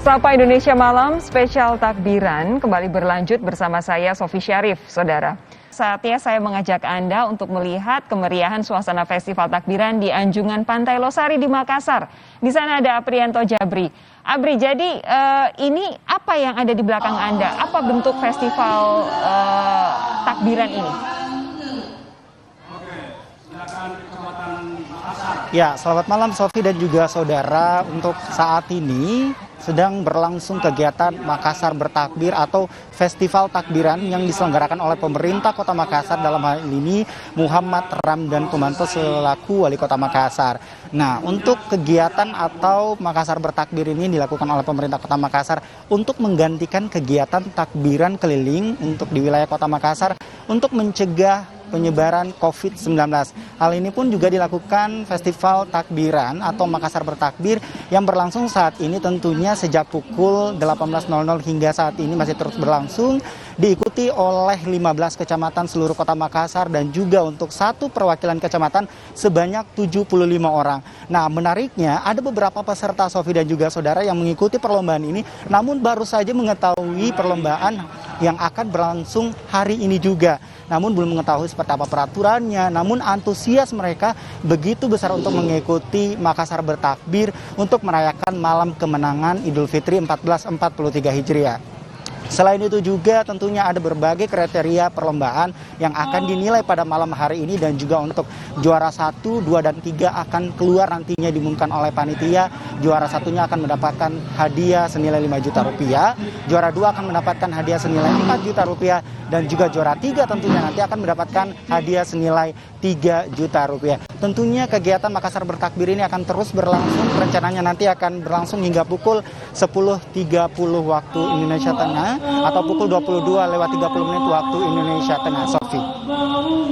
Sapa Indonesia Malam, spesial takbiran kembali berlanjut bersama saya Sofi Syarif, saudara. Saatnya saya mengajak Anda untuk melihat kemeriahan suasana festival takbiran di Anjungan Pantai Losari di Makassar. Di sana ada Aprianto Jabri. Abri, jadi ini apa yang ada di belakang Anda? Apa bentuk festival takbiran ini? Ya, selamat malam Sofi dan juga saudara. Untuk saat ini sedang berlangsung kegiatan Makassar Bertakbir atau festival takbiran yang diselenggarakan oleh pemerintah Kota Makassar, dalam hal ini Muhammad Ramdan Kumanto selaku Wali Kota Makassar. Nah, untuk kegiatan atau Makassar Bertakbir ini dilakukan oleh pemerintah Kota Makassar untuk menggantikan kegiatan takbiran keliling untuk di wilayah Kota Makassar untuk mencegah penyebaran COVID-19. Hal ini pun juga dilakukan festival takbiran atau Makassar Bertakbir yang berlangsung saat ini tentunya sejak pukul 18.00 hingga saat ini masih terus berlangsung, diikuti oleh 15 kecamatan seluruh Kota Makassar dan juga untuk satu perwakilan kecamatan sebanyak 75 orang. Nah, menariknya ada beberapa peserta Sofi dan juga saudara yang mengikuti perlombaan ini namun baru saja mengetahui perlombaan yang akan berlangsung hari ini juga. Namun belum mengetahui seperti apa peraturannya, namun antusias mereka begitu besar untuk mengikuti Makassar Bertakbir untuk merayakan malam kemenangan Idul Fitri 1443 Hijriah. Selain itu juga tentunya ada berbagai kriteria perlombaan yang akan dinilai pada malam hari ini, dan juga untuk juara 1, 2, dan 3 akan keluar nantinya diumumkan oleh panitia. Juara satunya akan mendapatkan hadiah senilai 5 juta rupiah, juara 2 akan mendapatkan hadiah senilai 4 juta rupiah, dan juga juara 3 tentunya nanti akan mendapatkan hadiah senilai 3 juta rupiah. Tentunya kegiatan Makassar Bertakbir ini akan terus berlangsung, rencananya nanti akan berlangsung hingga pukul 10.30 waktu Indonesia Tengah atau pukul 22:30 waktu Indonesia Tengah, Sofi.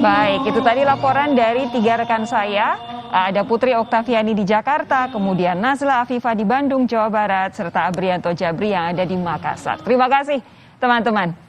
Baik, itu tadi laporan dari 3 rekan saya. Ada Putri Oktaviani di Jakarta, kemudian Nazla Afifah di Bandung, Jawa Barat, serta Aprianto Jabri yang ada di Makassar. Terima kasih, teman-teman.